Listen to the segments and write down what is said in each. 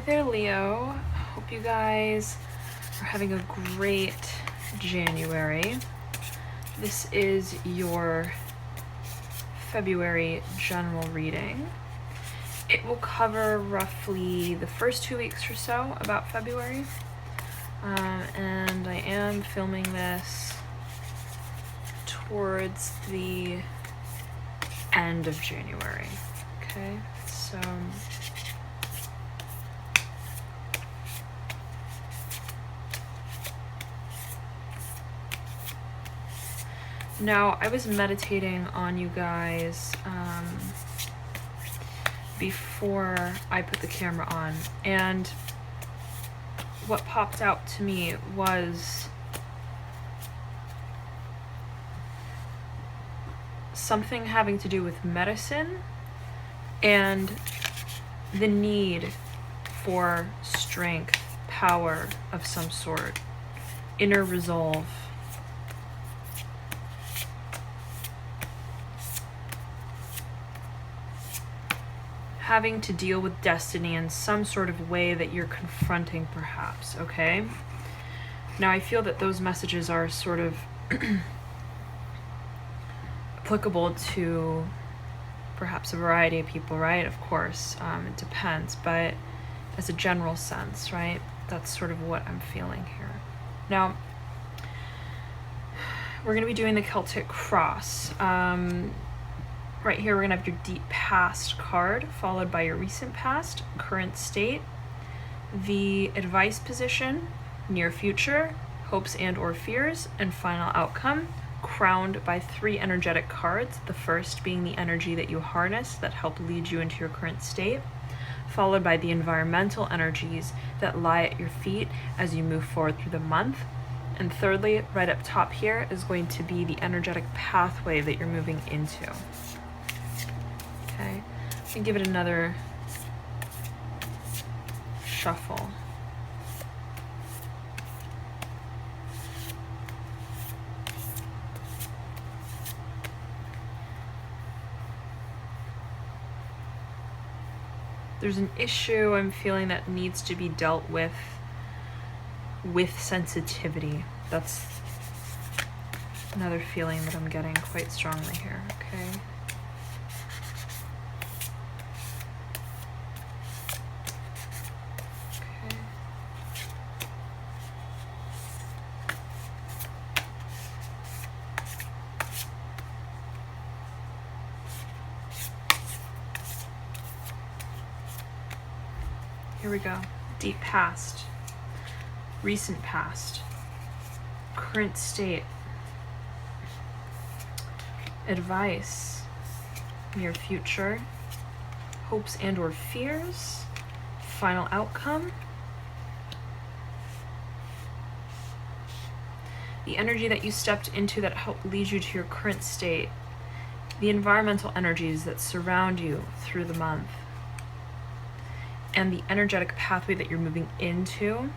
there, Leo. Hope you guys are having a great January. This is your February general reading. It will cover roughly the first 2 weeks or so about February. And I am filming this towards the end of January. Okay, so now I was meditating on you guys before I put the camera on, and what popped out to me was something having to do with medicine and the need for strength, power of some sort, inner resolve. Having to deal with destiny in some sort of way that you're confronting, perhaps, okay? Now, I feel that those messages are sort of applicable to perhaps a variety of people, right? Of course, it depends, but as a general sense, right? That's sort of what I'm feeling here. Now, we're going to be doing the Celtic cross. Right here, we're gonna have your deep past card, followed by your recent past, current state, the advice position, near future, hopes and or fears, and final outcome, crowned by 3 energetic cards, the first being the energy that you harness that help lead you into your current state, followed by the environmental energies that lie at your feet as you move forward through the month. And thirdly, right up top here is going to be the energetic pathway that you're moving into. Okay, and give it another shuffle. There's an issue I'm feeling that needs to be dealt with sensitivity. That's another feeling that I'm getting quite strongly here, okay? Here we go. Deep past, recent past, current state, advice, near future, hopes and or fears, final outcome, the energy that you stepped into that helped lead you to your current state, the environmental energies that surround you through the month, and the energetic pathway that you're moving into.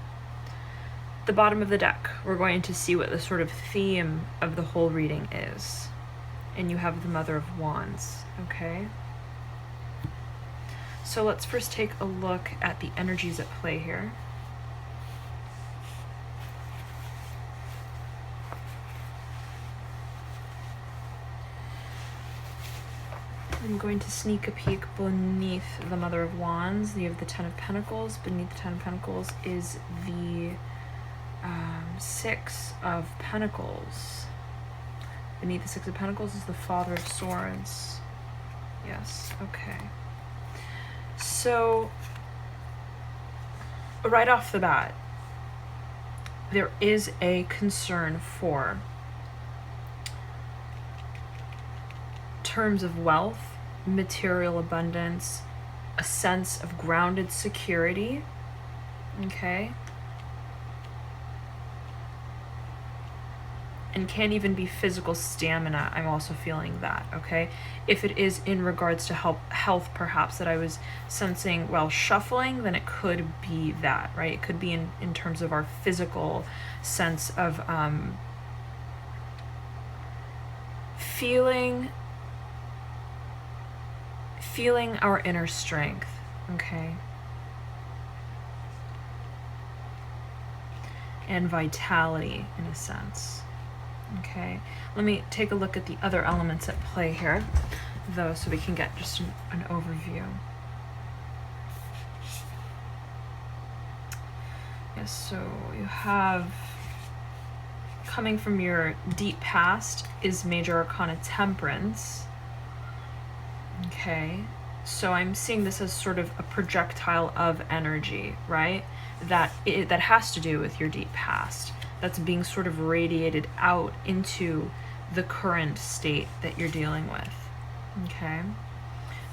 The bottom of the deck, we're going to see what the sort of theme of the whole reading is. And you have the Mother of Wands, okay? So let's first take a look at the energies at play here. I'm going to sneak a peek beneath the Mother of Wands. You have the Ten of Pentacles. Beneath the Ten of Pentacles is the Six of Pentacles. Beneath the Six of Pentacles is the Father of Swords. Yes, okay. So, right off the bat, there is a concern for terms of wealth, material abundance, a sense of grounded security, okay? And can even be physical stamina. I'm also feeling that, okay? If it is in regards to health, perhaps, that I was sensing while shuffling, then it could be that, right? It could be in terms of our physical sense of feeling our inner strength, okay? and vitality in a sense. Okay, let me take a look at the other elements at play here, though, so we can get just an overview. Yes, so you have, coming from your deep past is Major Arcana Temperance. Okay, so I'm seeing this as sort of a projectile of energy, right? That has to do with your deep past. That's being sort of radiated out into the current state that you're dealing with. Okay,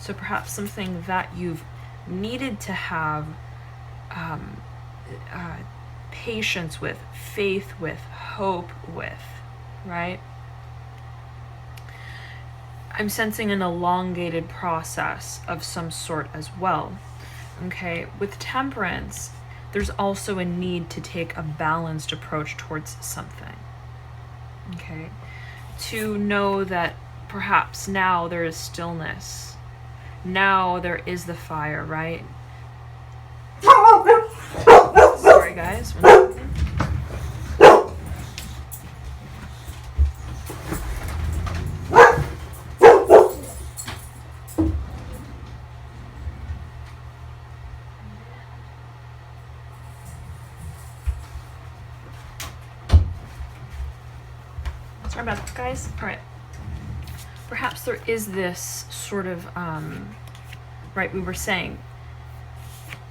so perhaps something that you've needed to have patience with, faith with, hope with, right? I'm sensing an elongated process of some sort as well. Okay, with temperance, there's also a need to take a balanced approach towards something. Okay, to know that perhaps now there is stillness. Now there is the fire, right? Sorry guys, one second. Sorry about that, guys. All right. Perhaps there is this sort of, right, we were saying,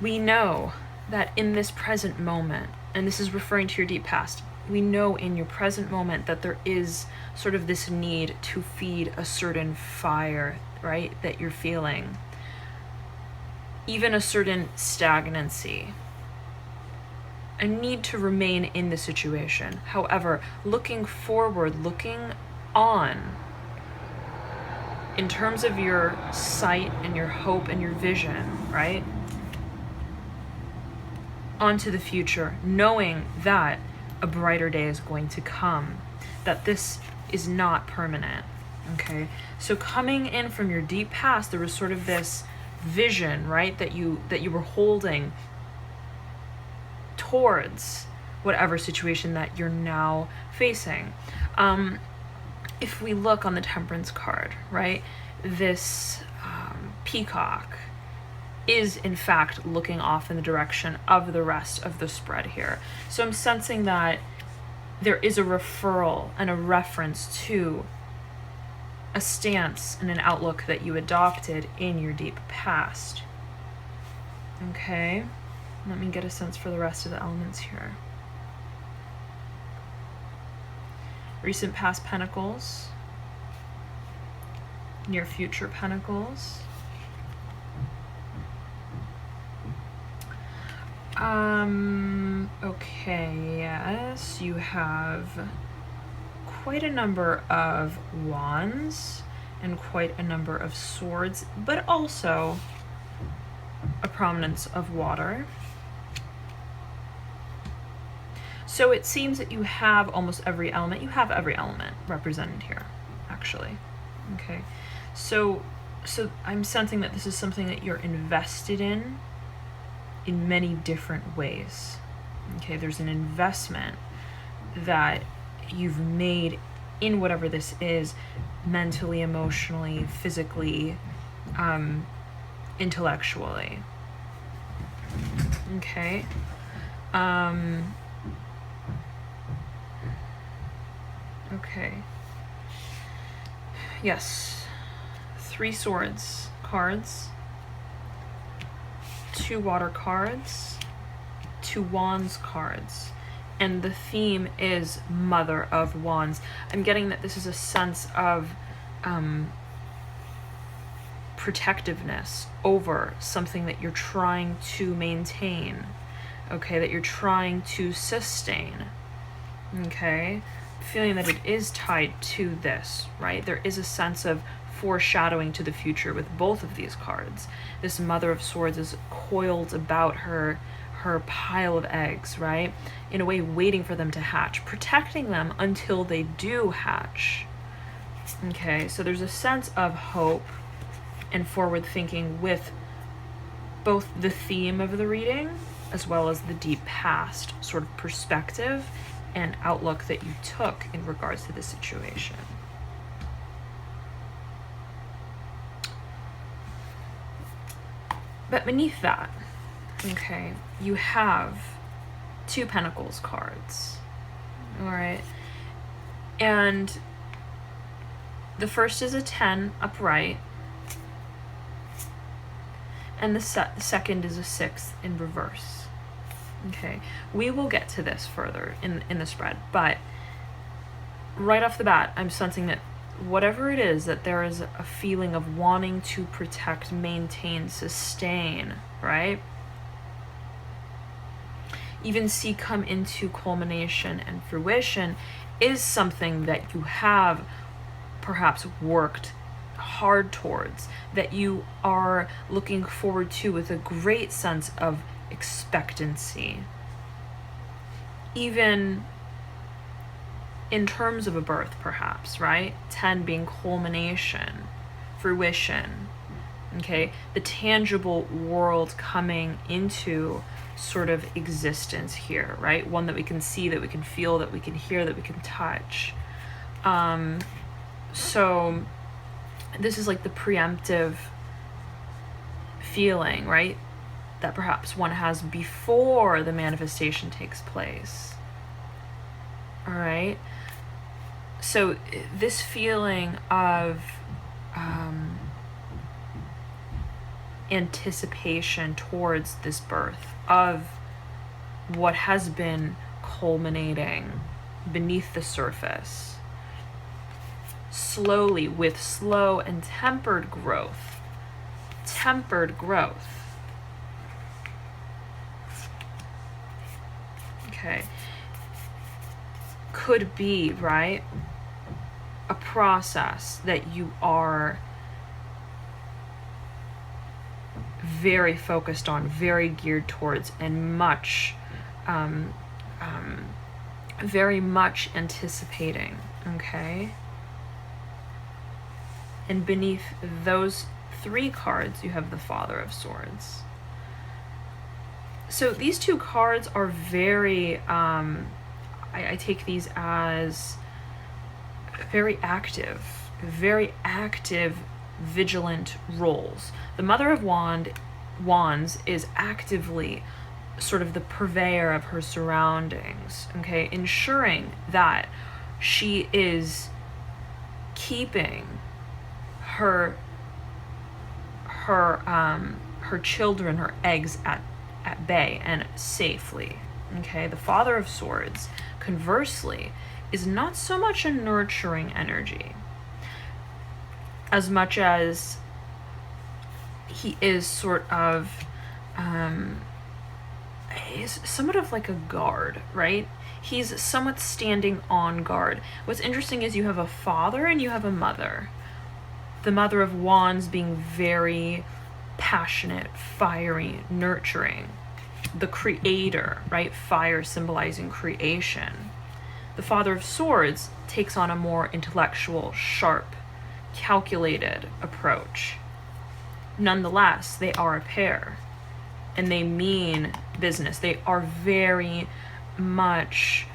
we know that in this present moment, and this is referring to your deep past, we know in your present moment that there is sort of this need to feed a certain fire, right, that you're feeling. Even a certain stagnancy. A need to remain in the situation. However, looking forward, looking on, in terms of your sight and your hope and your vision, right? Onto the future, knowing that a brighter day is going to come, that this is not permanent, okay? So coming in from your deep past, there was sort of this vision, right, that you were holding towards whatever situation that you're now facing. If we look on the Temperance card, right, this peacock is in fact looking off in the direction of the rest of the spread here. So I'm sensing that there is a referral and a reference to a stance and an outlook that you adopted in your deep past. Okay, let me get a sense for the rest of the elements here. Recent past pentacles, near future pentacles. Okay, yes, you have quite a number of wands and quite a number of swords, but also a prominence of water. So it seems that you have almost every element. You have every element represented here, actually. Okay, so I'm sensing that this is something that you're invested in many different ways. Okay, there's an investment that you've made in whatever this is, mentally, emotionally, physically, intellectually. Okay. Okay. Yes. 3 swords cards, 2 water cards, 2 wands cards, and the theme is Mother of Wands. I'm getting that this is a sense of protectiveness over something that you're trying to maintain, okay, that you're trying to sustain, okay, feeling that it is tied to this, right? There is a sense of foreshadowing to the future with both of these cards. This Mother of Swords is coiled about her pile of eggs, right? In a way, waiting for them to hatch, protecting them until they do hatch. Okay, so there's a sense of hope and forward thinking with both the theme of the reading as well as the deep past sort of perspective and outlook that you took in regards to the situation. But beneath that, okay, you have 2 Pentacles cards, all right? And the first is a 10 upright, and the second is a 6 in reverse. Okay, we will get to this further in the spread, but right off the bat, I'm sensing that whatever it is, that there is a feeling of wanting to protect, maintain, sustain, right? Even see come into culmination and fruition is something that you have perhaps worked hard towards, that you are looking forward to with a great sense of expectancy. Even in terms of a birth, perhaps, right? 10 being culmination, fruition, okay? The tangible world coming into sort of existence here, right? One that we can see, that we can feel, that we can hear, that we can touch. So this is like the preemptive feeling, right? That perhaps one has before the manifestation takes place. All right. So this feeling of anticipation towards this birth, of what has been culminating beneath the surface, slowly, with slow and tempered growth. Okay. Could be, right, a process that you are very focused on, very geared towards, and very much anticipating, okay? And beneath those 3 cards, you have the Father of Swords. So these 2 cards are very, I take these as very active, vigilant roles. The Mother of Wands is actively sort of the purveyor of her surroundings, okay, ensuring that she is keeping her children, her eggs at bay and safely, okay? The Father of Swords, conversely, is not so much a nurturing energy as much as he is sort of is somewhat of like a guard, right? He's somewhat standing on guard. What's interesting is you have a father and you have a mother. The Mother of Wands being very passionate, fiery, nurturing. The creator, right? Fire symbolizing creation. The Father of Swords takes on a more intellectual, sharp, calculated approach. Nonetheless, they are a pair, and they mean business. They are very much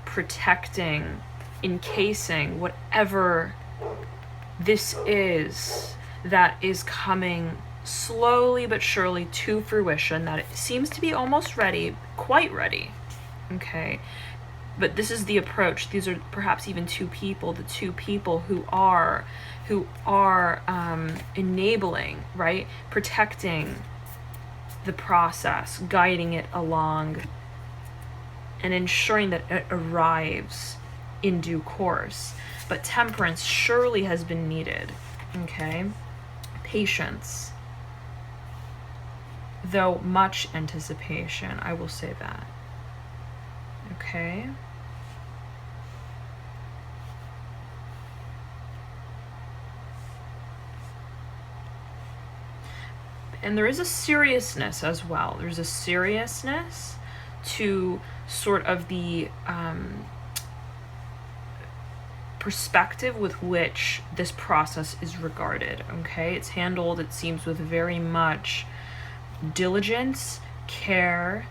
protecting, encasing whatever this is that is coming slowly but surely to fruition, that it seems to be almost ready, quite ready, okay? But this is the approach. These are perhaps even 2 people, the 2 people who are enabling, right? Protecting the process, guiding it along, and ensuring that it arrives in due course. But temperance surely has been needed, okay? Patience, though much anticipation, I will say that, okay? And there is a seriousness as well. There's a seriousness to sort of the perspective with which this process is regarded, okay? It's handled, it seems, with very much diligence care,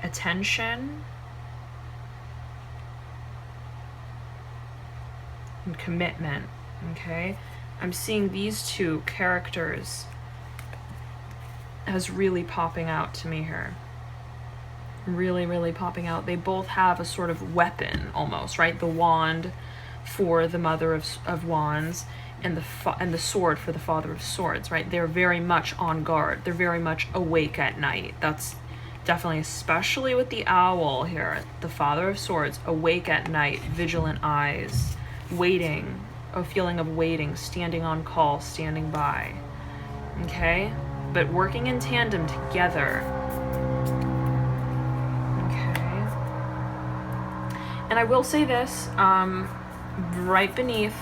attention, and commitment, okay? I'm seeing these two characters as really popping out to me here. Really, really popping out. They both have a sort of weapon almost, right? The wand for the Mother of Wands, and the sword for the Father of Swords, right? They're very much on guard. They're very much awake at night. That's definitely, especially with the owl here, the Father of Swords, awake at night, vigilant eyes, waiting, a feeling of waiting, standing on call, standing by, okay? But working in tandem together, okay? And I will say this, right beneath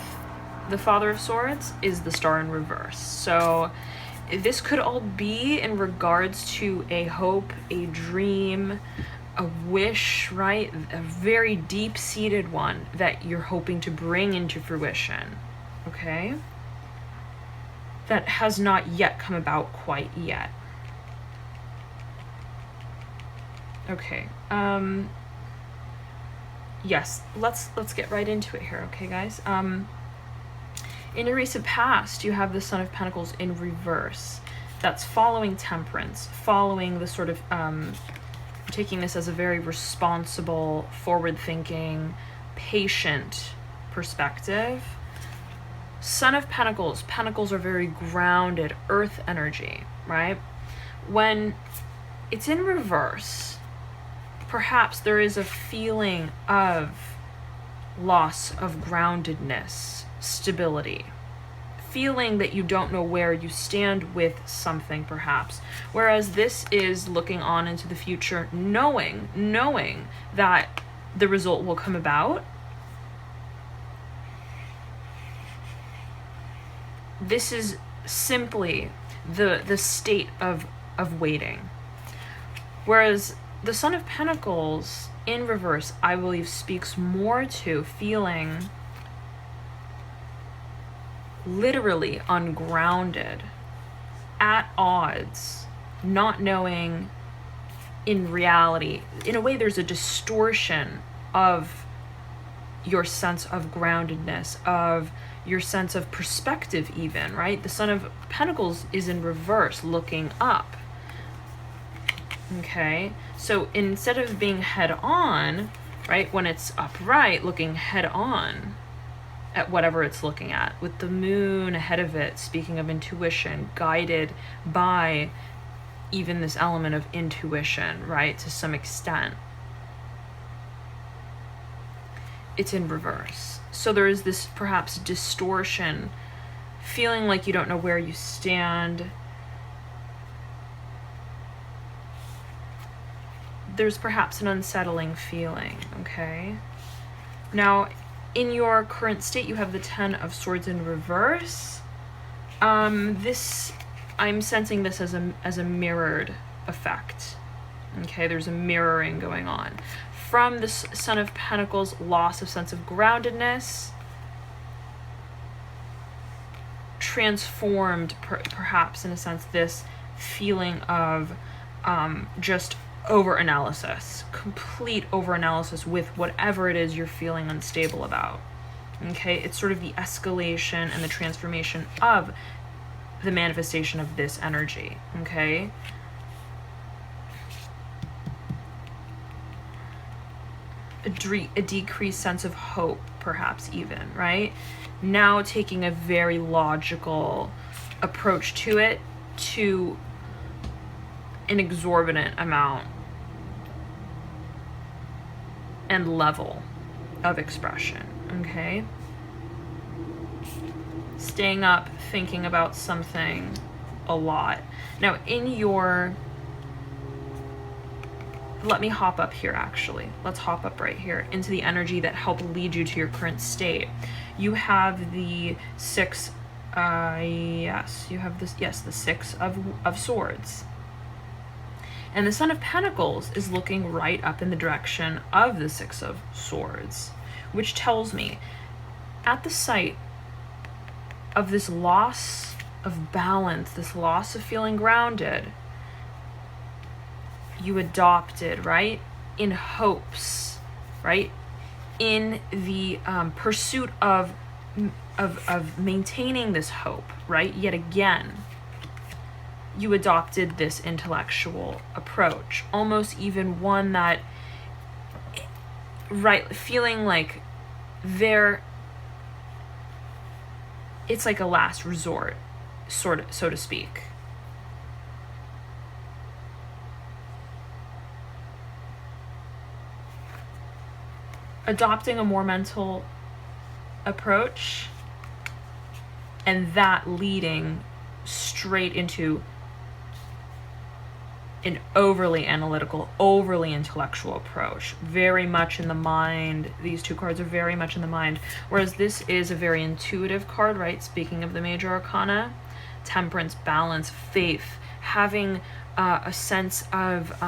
the Father of Swords is the Star in reverse. So this could all be in regards to a hope, a dream, a wish, right? A very deep-seated one that you're hoping to bring into fruition, okay? That has not yet come about quite yet. Okay, yes, let's get right into it here, okay, guys? In your recent past, you have the Son of Pentacles in reverse. That's following temperance, following the sort of, taking this as a very responsible, forward-thinking, patient perspective. Son of Pentacles, Pentacles are very grounded, earth energy, right? When it's in reverse, perhaps there is a feeling of loss of groundedness, stability, feeling that you don't know where you stand with something, perhaps. Whereas this is looking on into the future, knowing that the result will come about. This is simply the state of waiting. Whereas the Son of Pentacles in reverse, I believe, speaks more to feeling literally ungrounded, at odds, not knowing in reality. In a way, there's a distortion of your sense of groundedness, of your sense of perspective even, right? The Son of Pentacles is in reverse, looking up. Okay, so instead of being head on, right, when it's upright, looking head on at whatever it's looking at, with the moon ahead of it, speaking of intuition, guided by even this element of intuition, right, to some extent. It's in reverse. So there is this perhaps distortion, feeling like you don't know where you stand. There's perhaps an unsettling feeling, okay? Now, in your current state, you have the Ten of Swords in reverse. I'm sensing this as a mirrored effect. Okay, there's a mirroring going on. From the Son of Pentacles, loss of sense of groundedness, transformed, perhaps in a sense, this feeling of just over-analysis, complete over-analysis with whatever it is you're feeling unstable about. Okay, it's sort of the escalation and the transformation of the manifestation of this energy, okay? A decreased sense of hope, perhaps even, right? Now taking a very logical approach to it, to an exorbitant amount and level of expression, okay? Staying up, thinking about something a lot. Now, let me hop up here, actually. Let's hop up right here into the energy that helped lead you to your current state. You have the Six, the Six of Swords. And the Son of Pentacles is looking right up in the direction of the Six of Swords, which tells me, at the sight of this loss of balance, this loss of feeling grounded, you adopted, right? In hopes, right? In the pursuit of maintaining this hope, right? Yet again, you adopted this intellectual approach, almost even one that, right, feeling like it's like a last resort, sort of, so to speak. Adopting a more mental approach, and that leading straight into an overly analytical, overly intellectual approach. Very much in the mind. These two cards are very much in the mind. Whereas this is a very intuitive card, right? Speaking of the major arcana, temperance, balance, faith, having a sense of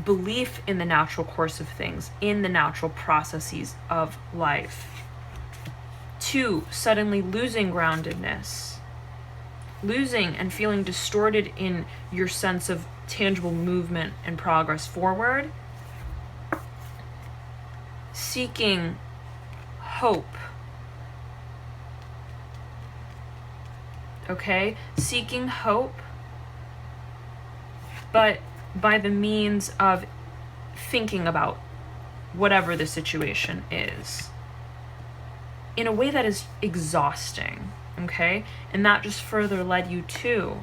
belief in the natural course of things, in the natural processes of life. 2, suddenly losing groundedness. Losing and feeling distorted in your sense of tangible movement and progress forward. Seeking hope. Okay? Seeking hope, but by the means of thinking about whatever the situation is in a way that is exhausting. Okay? And that just further led you to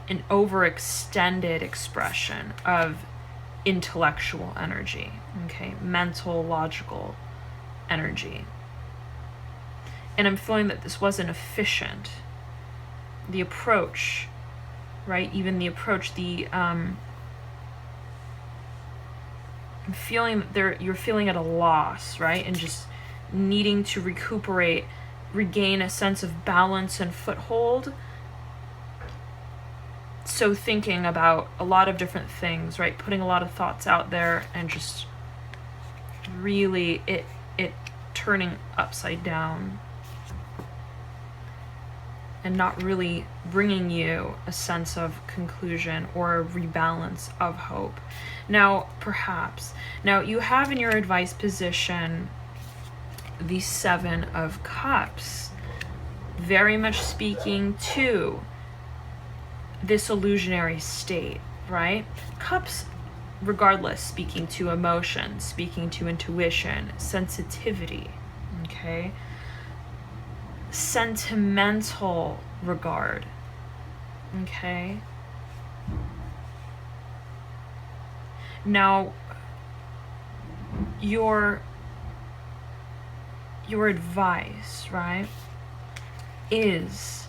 an overextended expression of intellectual energy, okay? Mental, logical energy. And I'm feeling that this wasn't efficient. The approach, right? Even the approach, I'm feeling that you're feeling at a loss, right? And just needing to recuperate, regain a sense of balance and foothold. So thinking about a lot of different things, right? Putting a lot of thoughts out there and just really it turning upside down and not really bringing you a sense of conclusion or a rebalance of hope. Now, perhaps, you have in your advice position the 7 of Cups, very much speaking to this illusionary state, right? Cups, regardless, speaking to emotion, speaking to intuition, sensitivity, okay? Sentimental regard, okay? Now, your advice, right, is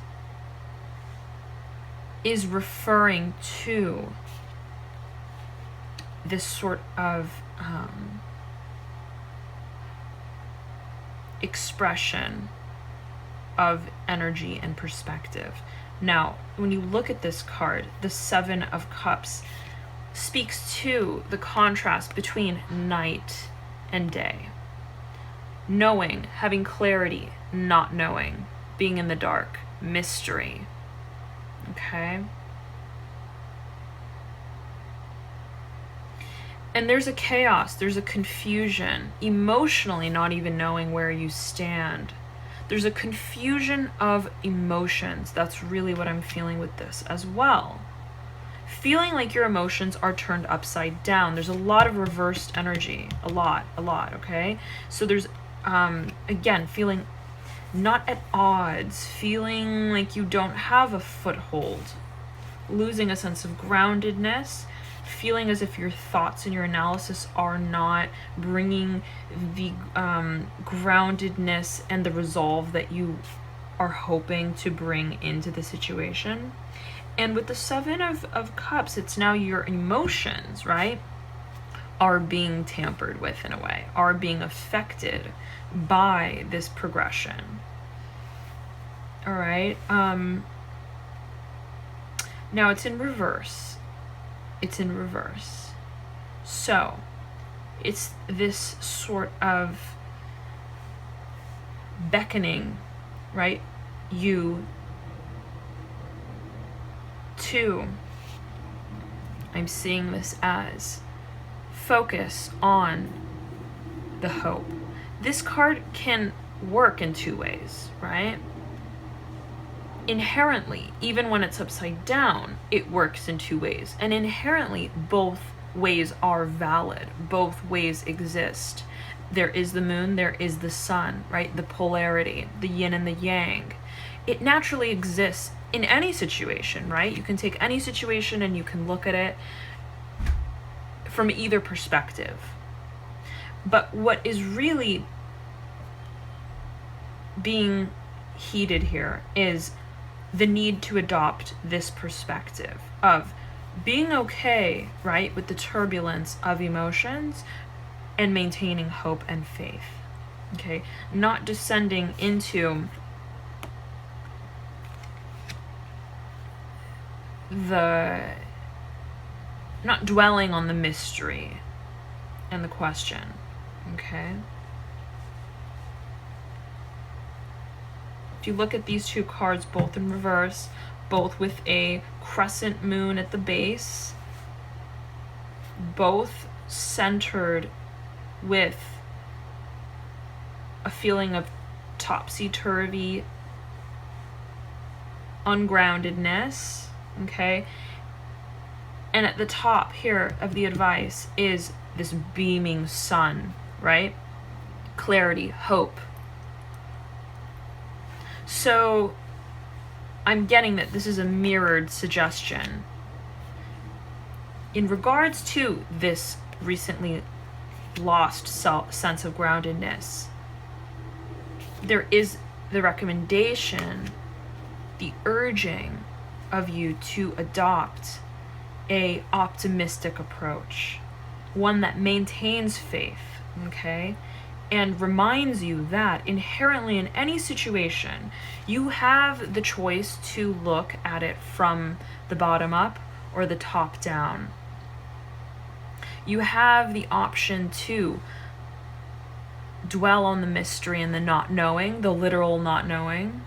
referring to this sort of expression of energy and perspective. Now, when you look at this card, the 7 of Cups speaks to the contrast between night and day. Knowing, having clarity, not knowing, being in the dark, mystery. Okay? And there's a chaos, there's a confusion, emotionally not even knowing where you stand. There's a confusion of emotions. That's really what I'm feeling with this as well. Feeling like your emotions are turned upside down. There's a lot of reversed energy. A lot, okay? So there's, again, feeling not at odds, feeling like you don't have a foothold, losing a sense of groundedness, feeling as if your thoughts and your analysis are not bringing the groundedness and the resolve that you are hoping to bring into the situation. And with the 7 of Cups, it's now your emotions, right, are being tampered with in a way, are being affected by this progression. All right. Now it's in reverse. So it's this sort of beckoning, right, you to, I'm seeing this as focus on the hope. This card can work in two ways, right? Inherently, even when it's upside down, it works in two ways. And inherently, both ways are valid. Both ways exist. There is the moon, there is the sun, right? The polarity, the yin and the yang. It naturally exists in any situation, right? You can take any situation and you can look at it from either perspective. But what is really being heated here is the need to adopt this perspective of being okay, right, with the turbulence of emotions and maintaining hope and faith, okay? Not descending into not dwelling on the mystery and the question, okay? If you look at these two cards, both in reverse, both with a crescent moon at the base, both centered with a feeling of topsy-turvy ungroundedness, okay? And at the top here of the advice is this beaming sun, right? Clarity, hope. So I'm getting that this is a mirrored suggestion. In regards to this recently lost sense of groundedness, there is the recommendation, the urging of you to adopt a optimistic approach, one that maintains faith, okay? And reminds you that inherently in any situation, you have the choice to look at it from the bottom up or the top down. You have the option to dwell on the mystery and the not knowing, the literal not knowing,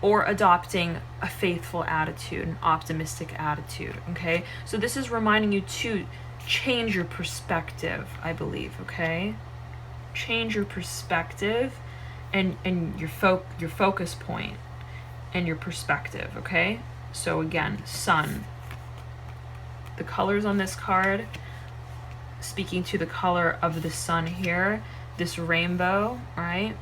or adopting a faithful attitude, an optimistic attitude, okay? So this is reminding you to change your perspective, I believe, okay? Change your perspective and your focus point and your perspective, okay? So again, sun. The colors on this card, speaking to the color of the sun here, this rainbow, right?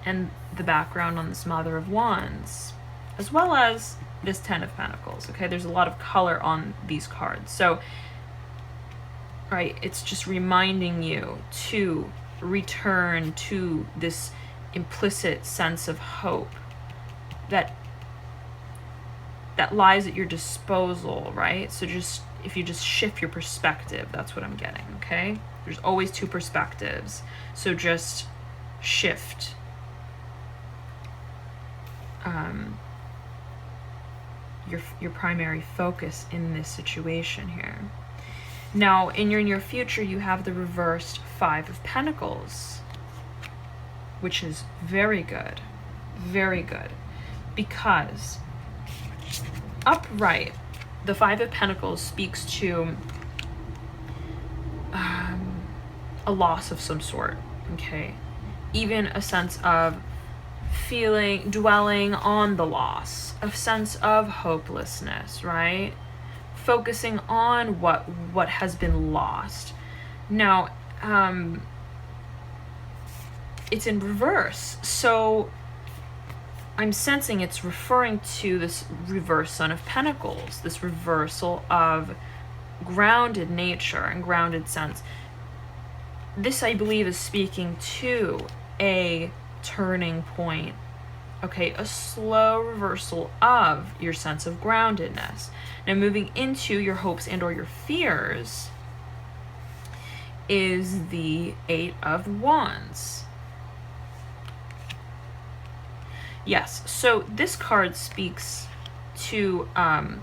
And the background on this Mother of Wands, as well as this Ten of Pentacles, okay? There's a lot of color on these cards. So, right, it's just reminding you to return to this implicit sense of hope that lies at your disposal, right? So just, if you just shift your perspective, that's what I'm getting, okay? There's always two perspectives. So just shift your primary focus in this situation here. Now, in your near future, you have the reversed Five of Pentacles, which is very good, because upright, the Five of Pentacles speaks to a loss of some sort, okay? Even a sense of dwelling on the loss, a sense of hopelessness, right? Focusing on what has been lost. Now, it's in reverse, so I'm sensing it's referring to this reverse Son of Pentacles, this reversal of grounded nature and grounded sense. This, I believe, is speaking to a turning point, okay? A slow reversal of your sense of groundedness. Now, moving into your hopes and or your fears is the Eight of Wands. Yes, so this card speaks to a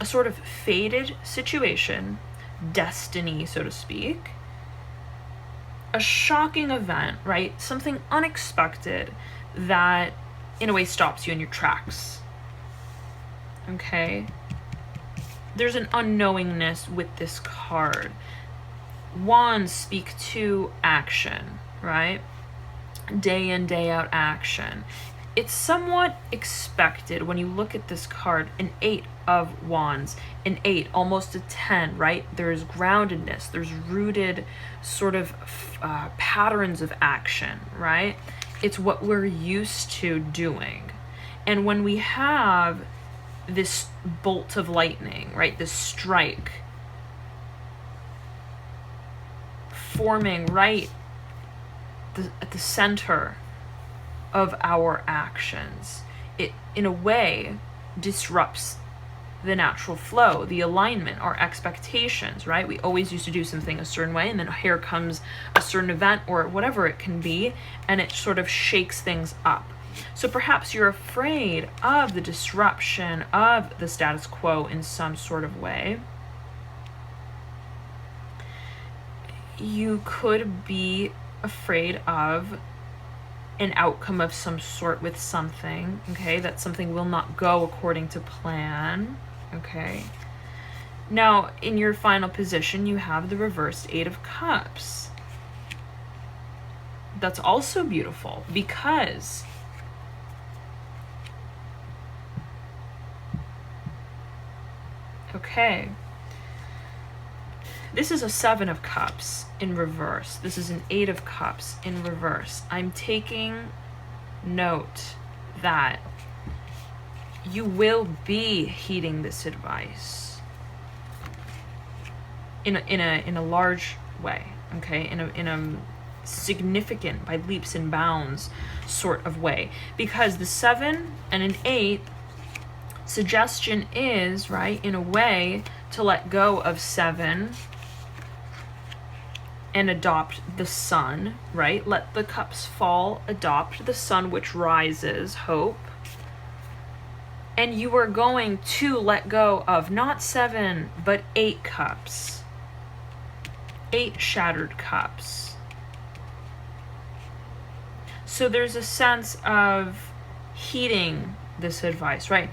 sort of fated situation, destiny, so to speak, a shocking event, right? Something unexpected that in a way stops you in your tracks. Okay? There's an unknowingness with this card. Wands speak to action, right? Day in, day out action. It's somewhat expected when you look at this card, an 8 of Wands, an 8, almost a 10, right? There's groundedness, there's rooted sort of patterns of action, right? It's what we're used to doing. And when we have this bolt of lightning, right, this strike forming right at the center of our actions, it in a way disrupts the natural flow, the alignment, our expectations, right? We always used to do something a certain way, and then here comes a certain event or whatever it can be, and it sort of shakes things up. So perhaps you're afraid of the disruption of the status quo in some sort of way. You could be afraid of an outcome of some sort with something, okay? That something will not go according to plan, okay? Now, in your final position, you have the reversed 8 of Cups. That's also beautiful because okay, this is a 7 of Cups in reverse. This is an 8 of Cups in reverse. I'm taking note that you will be heeding this advice in a large way, okay? In a significant, by leaps and bounds sort of way. Because the 7 and an 8 suggestion is, right, in a way, to let go of 7 and adopt the sun, right? Let the cups fall, adopt the sun which rises, hope. And you are going to let go of not 7, but 8 cups. 8 shattered cups. So there's a sense of heeding this advice, right?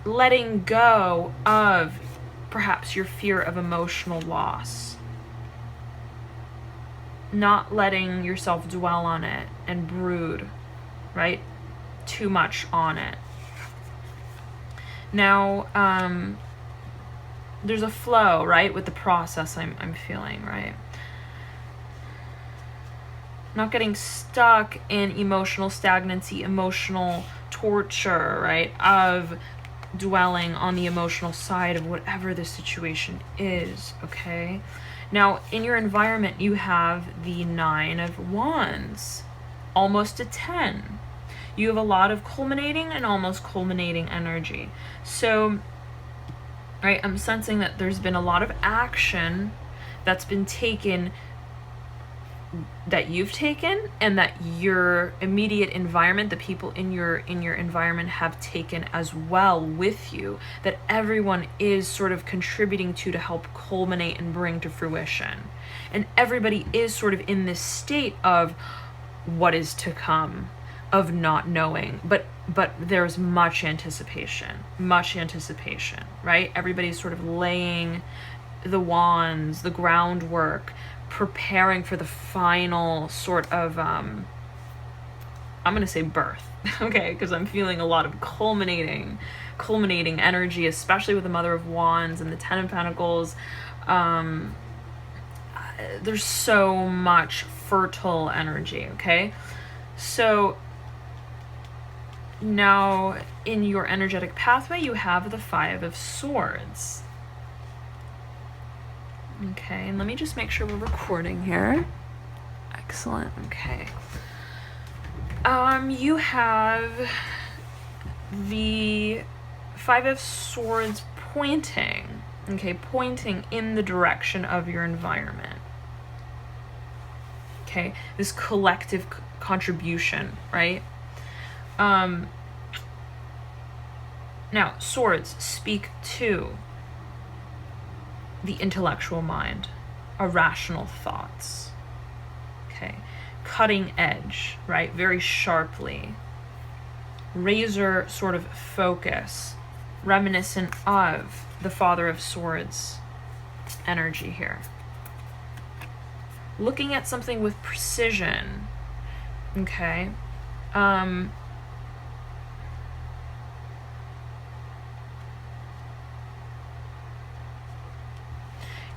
Letting go of perhaps your fear of emotional loss. Not letting yourself dwell on it and brood, right? Too much on it. Now, there's a flow, right, with the process I'm feeling, right? Not getting stuck in emotional stagnancy, emotional torture, right, of dwelling on the emotional side of whatever the situation is, okay? Now, in your environment, you have the 9 of Wands, almost a 10. You have a lot of culminating and almost culminating energy. So, right, I'm sensing that there's been a lot of action that's been taken, that you've taken, and that your immediate environment, the people in your environment have taken as well with you, that everyone is sort of contributing to help culminate and bring to fruition. And everybody is sort of in this state of what is to come, of not knowing, but there's much anticipation, right? Everybody's sort of laying the wands, the groundwork, preparing for the final sort of, I'm going to say birth, okay? Because I'm feeling a lot of culminating energy, especially with the Mother of Wands and the 10 of Pentacles. There's so much fertile energy, okay? So now in your energetic pathway, you have the 5 of Swords. Okay, and let me just make sure we're recording here. Excellent, okay. You have the 5 of Swords pointing, okay, pointing in the direction of your environment. Okay, this collective contribution, right? Now, swords speak to the intellectual mind, irrational thoughts. Okay. Cutting edge, right? Very sharply. Razor sort of focus, reminiscent of the Father of Swords energy here. Looking at something with precision, okay?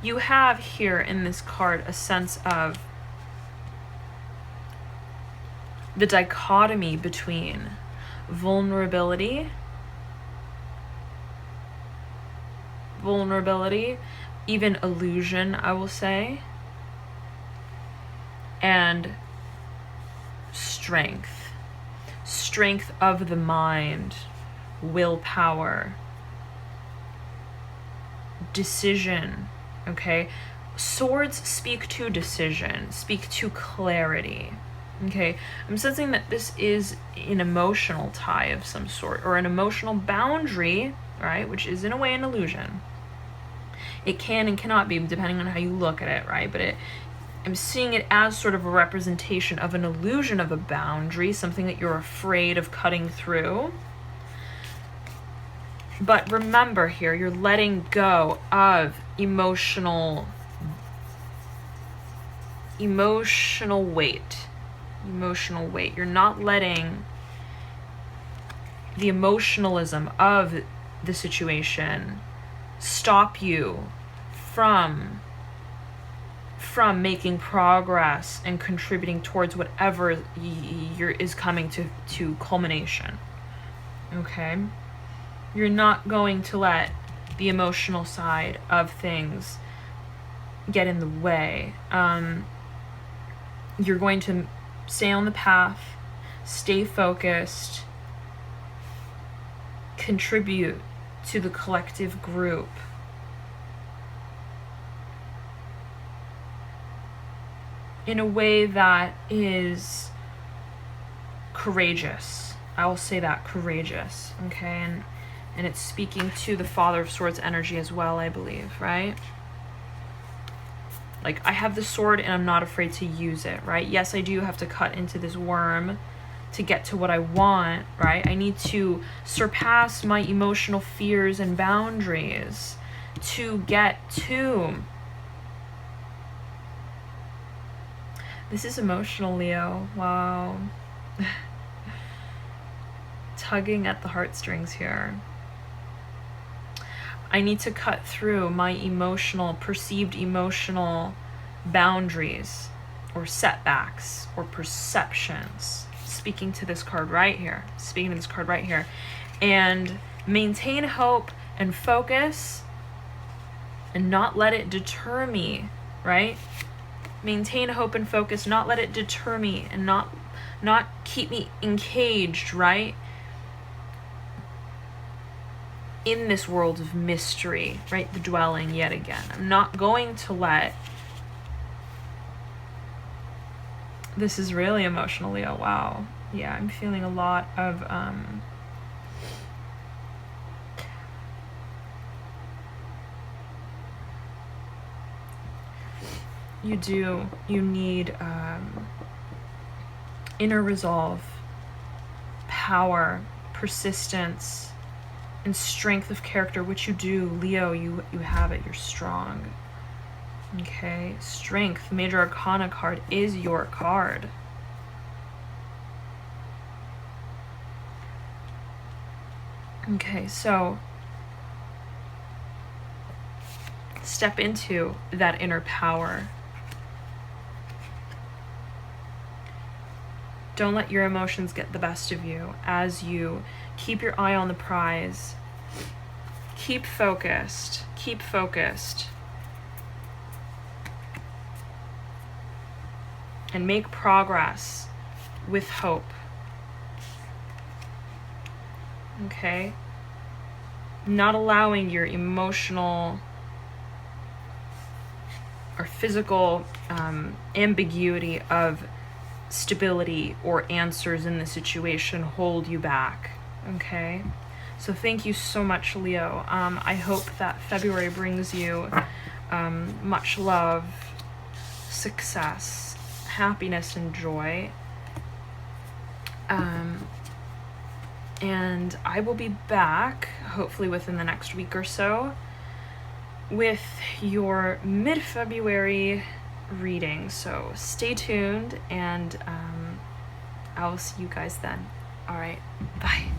You have here in this card a sense of the dichotomy between vulnerability, even illusion, I will say, and strength of the mind, willpower, decision. Okay, swords speak to decision, speak to clarity. Okay, I'm sensing that this is an emotional tie of some sort, or an emotional boundary, right, which is in a way an illusion. It can and cannot be, depending on how you look at it, right? But I'm seeing it as sort of a representation of an illusion of a boundary, something that you're afraid of cutting through. But remember here, you're letting go of emotional weight. You're not letting the emotionalism of the situation stop you from making progress and contributing towards whatever is coming to culmination. Okay? You're not going to let the emotional side of things get in the way. You're going to stay on the path, stay focused, contribute to the collective group. In a way that is courageous. I will say that, courageous, okay? And it's speaking to the Father of Swords energy as well, I believe, right? Like, I have the sword and I'm not afraid to use it, right? Yes, I do have to cut into this worm to get to what I want, right? I need to surpass my emotional fears and boundaries to get to. This is emotional, Leo. Wow. Tugging at the heartstrings here. I need to cut through my perceived emotional boundaries or setbacks or perceptions. Speaking to this card right here. And maintain hope and focus and not let it deter me, right? Maintain hope and focus, not let it deter me, and not keep me encaged, right? In this world of mystery, right? The dwelling yet again. I'm not going to let... This is really emotional, Leo. Wow. Yeah, I'm feeling a lot of... You need inner resolve, power, persistence, and strength of character, which you do, Leo. You have it. You're strong. Okay, strength. Major Arcana card is your card. Okay, so step into that inner power. Don't let your emotions get the best of you as you keep your eye on the prize. Keep focused. Keep focused. And make progress with hope. Okay? Not allowing your emotional or physical ambiguity of stability or answers in the situation hold you back. Okay? So thank you so much, Leo. I hope that February brings you much love, success, happiness, and joy. And I will be back, hopefully within the next week or so, with your mid-February reading. So stay tuned, and I'll see you guys then. All right, bye.